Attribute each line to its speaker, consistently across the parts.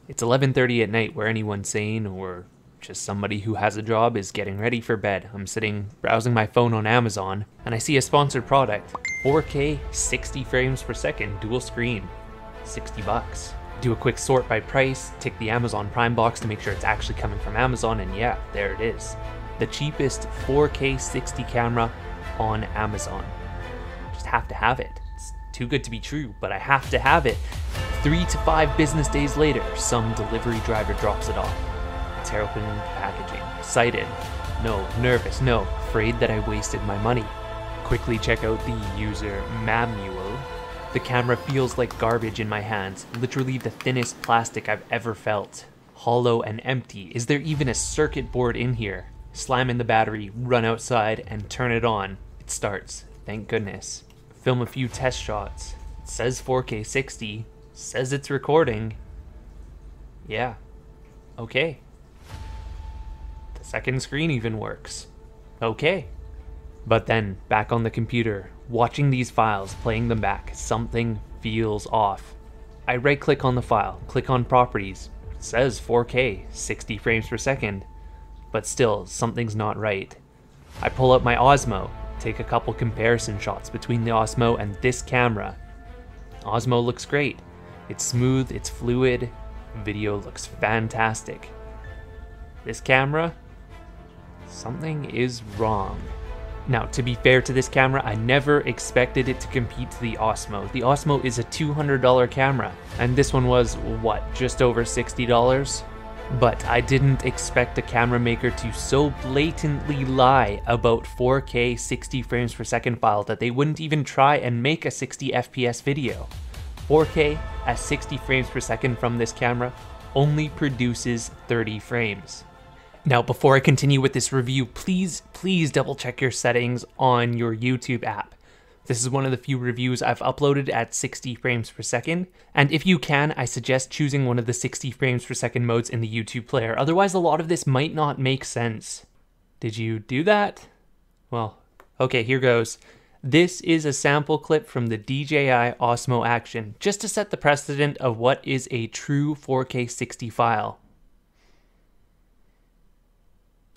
Speaker 1: It's 11:30 at night where anyone sane or just somebody who has a job is getting ready for bed. I'm sitting browsing my phone on Amazon and I see a sponsored product. 4K 60 frames per second dual screen, 60 bucks. Do a quick sort by price, tick the Amazon Prime box to make sure it's actually coming from Amazon, and yeah, there it is. The cheapest 4K 60 camera on Amazon. Just have to have it. It's too good to be true, but I have to have it. 3 to 5 business days later, some delivery driver drops it off. I tear open the packaging. Excited. No. Nervous. No. Afraid that I wasted my money. Quickly check out the user Mamual. The camera feels like garbage in my hands. Literally the thinnest plastic I've ever felt. Hollow and empty. Is there even a circuit board in here? Slam in the battery, run outside, and turn it on. It starts. Thank goodness. Film a few test shots. It says 4K 60. Says it's recording. Yeah. Okay. The second screen even works. Okay. But then, back on the computer, watching these files, playing them back, something feels off. I right-click on the file, click on Properties. It says 4K, 60 frames per second. But still, something's not right. I pull up my Osmo, take a couple comparison shots between the Osmo and this camera. Osmo looks great. It's smooth, it's fluid, video looks fantastic. This camera? Something is wrong. Now, to be fair to this camera, I never expected it to compete to the Osmo. The Osmo is a $200 camera, and this one was, what, just over $60? But I didn't expect a camera maker to so blatantly lie about 4K 60 frames per second file that they wouldn't even try and make a 60 FPS video. 4K at 60 frames per second from this camera only produces 30 frames. Now, before I continue with this review, please double check your settings on your YouTube app. This is one of the few reviews I've uploaded at 60 frames per second, and if you can, I suggest choosing one of the 60 frames per second modes in the YouTube player, otherwise a lot of this might not make sense. Did you do that? Well, okay, here goes. This is a sample clip from the DJI Osmo Action, just to set the precedent of what is a true 4K 60 file.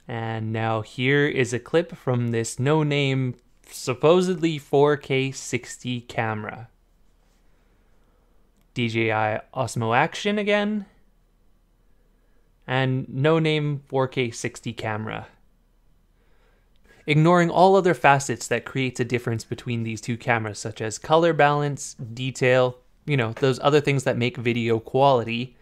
Speaker 1: And now here is a clip from this no-name, supposedly 4K 60 camera. DJI Osmo Action again. And no-name 4K 60 camera. Ignoring all other facets that creates a difference between these two cameras, such as color balance, detail, you know, those other things that make video quality,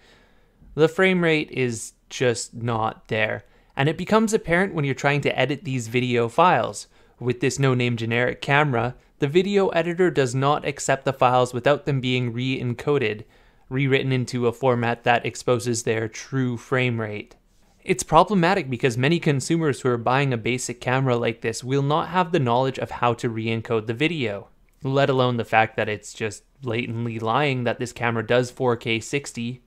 Speaker 1: the frame rate is just not there. And it becomes apparent when you're trying to edit these video files. With this no-name generic camera, the video editor does not accept the files without them being re-encoded, rewritten into a format that exposes their true frame rate. It's problematic because many consumers who are buying a basic camera like this will not have the knowledge of how to re-encode the video, let alone the fact that it's just blatantly lying that this camera does 4K 60.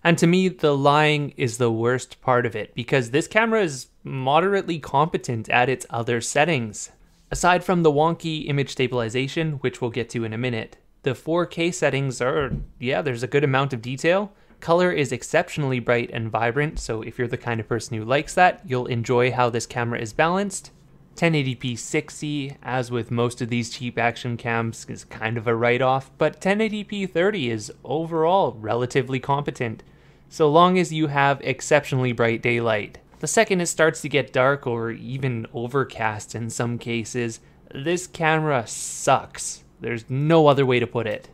Speaker 1: And to me, the lying is the worst part of it, because this camera is moderately competent at its other settings. Aside from the wonky image stabilization, which we'll get to in a minute, the 4K settings are, yeah, there's a good amount of detail. Color is exceptionally bright and vibrant, so if you're the kind of person who likes that, you'll enjoy how this camera is balanced. 1080p 60, as with most of these cheap action cams, is kind of a write-off, but 1080p 30 is overall relatively competent, so long as you have exceptionally bright daylight. The second it starts to get dark or even overcast in some cases, this camera sucks. There's no other way to put it.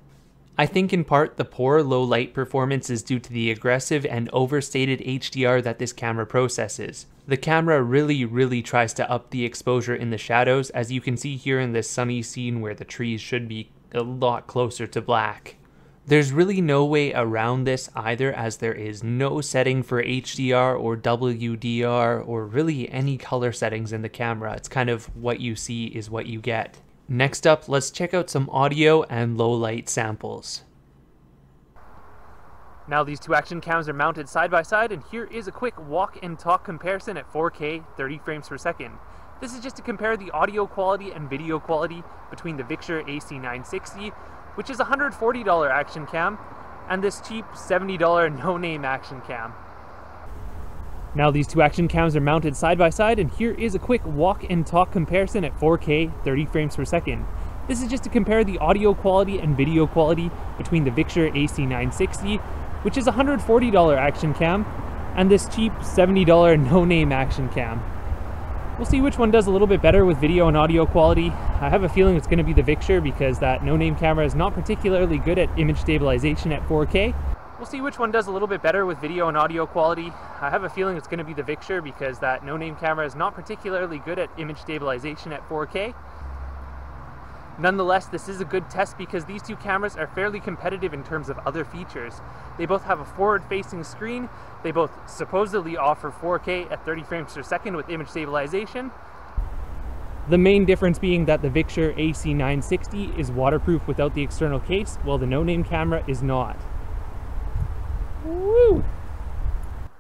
Speaker 1: I think in part the poor low light performance is due to the aggressive and overstated HDR that this camera processes. The camera really tries to up the exposure in the shadows, as you can see here in this sunny scene where the trees should be a lot closer to black. There's really no way around this either, as there is no setting for HDR or WDR or really any color settings in the camera. It's kind of what you see is what you get. Next up, let's check out some audio and low light samples. Now these two action cams are mounted side by side, and here is a quick walk and talk comparison at 4K 30 frames per second. This is just to compare the audio quality and video quality between the Victure AC960, which is a $140 action cam, and this cheap $70 no-name action cam. Now these two action cams are mounted side by side, and here is a quick walk and talk comparison at 4K 30 frames per second. This is just to compare the audio quality and video quality between the Victure AC960, which is a $140 action cam, and this cheap $70 no-name action cam. We'll see which one does a little bit better with video and audio quality. I have a feeling it's going to be the Victure because that no-name camera is not particularly good at image stabilization at 4K. We'll see which one does a little bit better with video and audio quality. I have a feeling it's going to be the Victure because that no-name camera is not particularly good at image stabilization at 4K. Nonetheless, this is a good test because these two cameras are fairly competitive in terms of other features. They both have a forward-facing screen, they both supposedly offer 4K at 30 frames per second with image stabilization. The main difference being that the Victure AC960 is waterproof without the external case, while the no-name camera is not. Woo!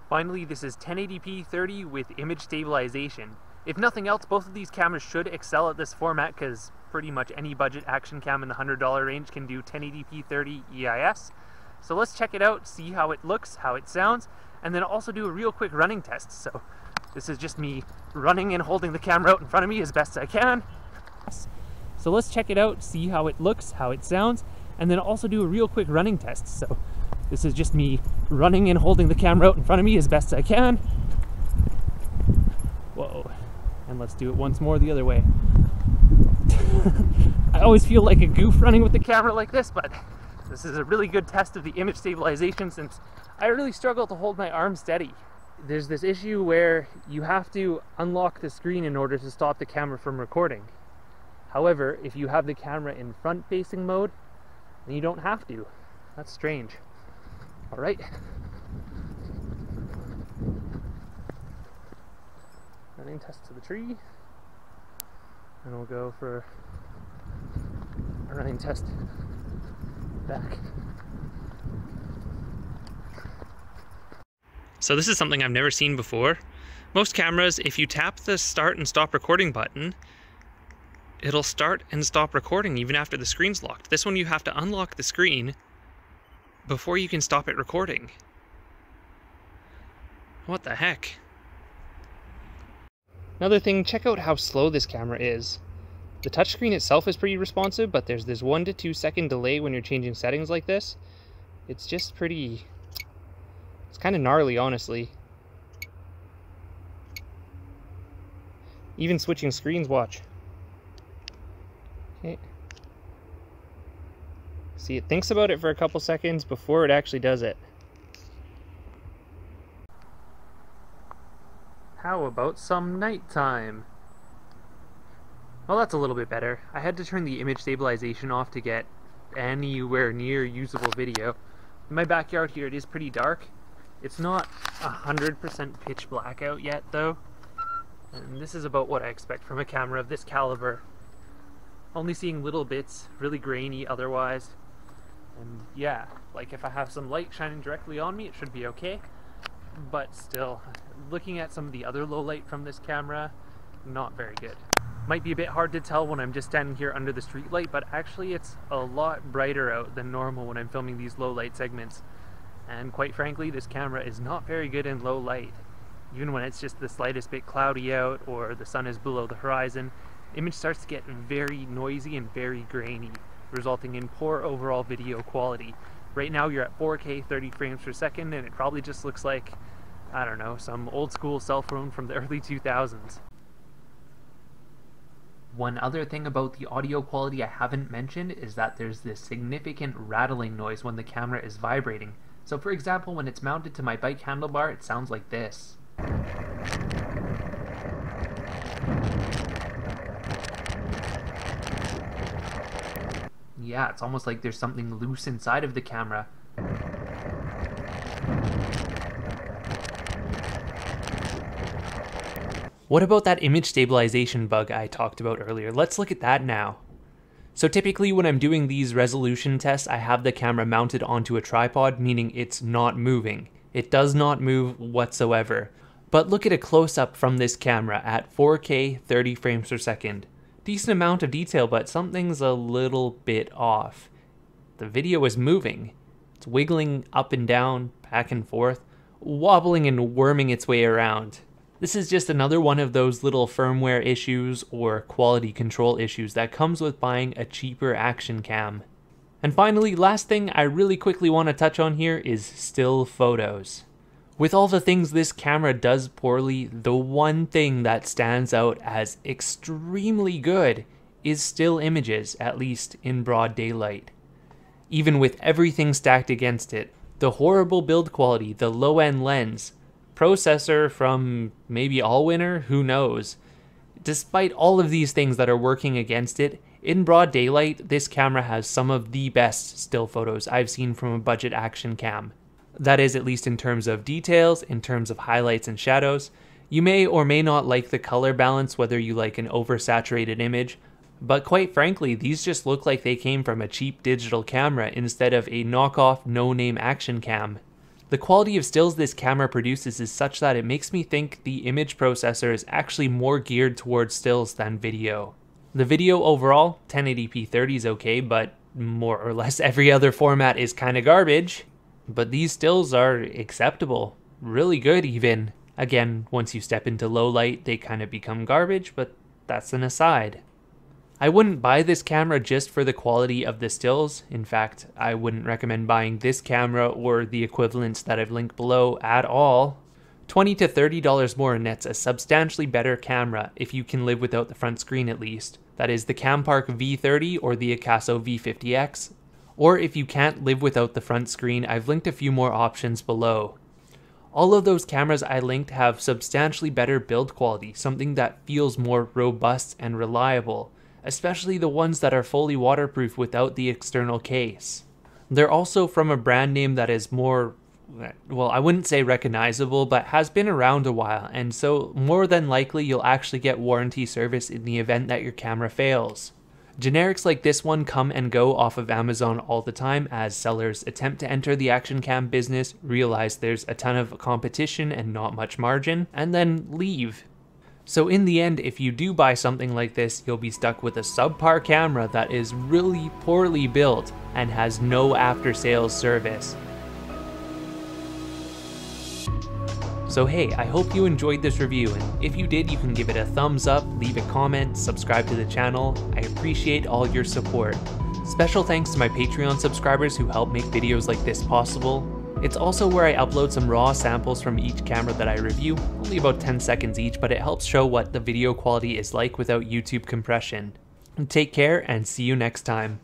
Speaker 1: Finally, this is 1080p 30 with image stabilization. If nothing else, both of these cameras should excel at this format because pretty much any budget action cam in the $100 range can do 1080p 30 EIS. So let's check it out, see how it looks, how it sounds, and then also do a real quick running test. So this is just me running and holding the camera out in front of me as best I can. So let's check it out, see how it looks, how it sounds, and then also do a real quick running test. So this is just me running and holding the camera out in front of me as best I can. Whoa. And let's do it once more the other way. I always feel like a goof running with the camera like this, but this is a really good test of the image stabilization since I really struggle to hold my arm steady. There's this issue where you have to unlock the screen in order to stop the camera from recording. However, if you have the camera in front-facing mode, then you don't have to. That's strange. All right. Running test to the tree, and we'll go for a running test back. So this is something I've never seen before. Most cameras, if you tap the start and stop recording button, it'll start and stop recording even after the screen's locked. This one you have to unlock the screen before you can stop it recording. What the heck? Another thing, check out how slow this camera is. The touchscreen itself is pretty responsive, but there's this 1 to 2 second delay when you're changing settings like this. It's just pretty... it's kind of gnarly, honestly. Even switching screens, watch. Okay. See, it thinks about it for a couple seconds before it actually does it. How about some nighttime? Well, that's a little bit better. I had to turn the image stabilization off to get anywhere near usable video. In my backyard here, it is pretty dark. It's not 100% pitch black out yet, though. And this is about what I expect from a camera of this caliber. Only seeing little bits, really grainy otherwise. And yeah, like if I have some light shining directly on me, it should be okay. But still, looking at some of the other low light from this camera, not very good. Might be a bit hard to tell when I'm just standing here under the street light, but actually it's a lot brighter out than normal when I'm filming these low light segments. And quite frankly, this camera is not very good in low light. Even when it's just the slightest bit cloudy out or the sun is below the horizon, the image starts to get very noisy and very grainy, resulting in poor overall video quality. Right now you're at 4K 30 frames per second and it probably just looks like, I don't know, some old school cell phone from the early 2000s. One other thing about the audio quality I haven't mentioned is that there's this significant rattling noise when the camera is vibrating. So for example, when it's mounted to my bike handlebar, it sounds like this. Yeah, it's almost like there's something loose inside of the camera. What about that image stabilization bug I talked about earlier? Let's look at that now. So typically when I'm doing these resolution tests, I have the camera mounted onto a tripod, meaning it's not moving. It does not move whatsoever. But look at a close-up from this camera at 4K 30 frames per second. Decent amount of detail, but something's a little bit off. The video is moving. It's wiggling up and down, back and forth, wobbling and worming its way around. This is just another one of those little firmware issues or quality control issues that comes with buying a cheaper action cam. And finally, last thing I really quickly want to touch on here is still photos. With all the things this camera does poorly, the one thing that stands out as extremely good is still images, at least in broad daylight. Even with everything stacked against it, the horrible build quality, the low-end lens, processor from maybe Allwinner, who knows. Despite all of these things that are working against it, in broad daylight, this camera has some of the best still photos I've seen from a budget action cam. That is, at least in terms of details, in terms of highlights and shadows. You may or may not like the color balance, whether you like an oversaturated image, but quite frankly, these just look like they came from a cheap digital camera instead of a knockoff, no-name action cam. The quality of stills this camera produces is such that it makes me think the image processor is actually more geared towards stills than video. The video overall, 1080p 30 is okay, but more or less every other format is kinda garbage. But these stills are acceptable, really good even. Again, once you step into low light, they kinda become garbage, but that's an aside. I wouldn't buy this camera just for the quality of the stills. In fact, I wouldn't recommend buying this camera or the equivalents that I've linked below at all. $20 to $30 more nets a substantially better camera if you can live without the front screen at least. That is the Campark V30 or the Akaso V50X. Or if you can't live without the front screen, I've linked a few more options below. All of those cameras I linked have substantially better build quality, something that feels more robust and reliable, especially the ones that are fully waterproof without the external case. They're also from a brand name that is more, well, I wouldn't say recognizable, but has been around a while, and so more than likely you'll actually get warranty service in the event that your camera fails. Generics like this one come and go off of Amazon all the time as sellers attempt to enter the action cam business, realize there's a ton of competition and not much margin, and then leave. So in the end, if you do buy something like this, you'll be stuck with a subpar camera that is really poorly built and has no after-sales service. So hey, I hope you enjoyed this review, and if you did, you can give it a thumbs up, leave a comment, subscribe to the channel. I appreciate all your support. Special thanks to my Patreon subscribers who help make videos like this possible. It's also where I upload some raw samples from each camera that I review, only about 10 seconds each, but it helps show what the video quality is like without YouTube compression. Take care and see you next time.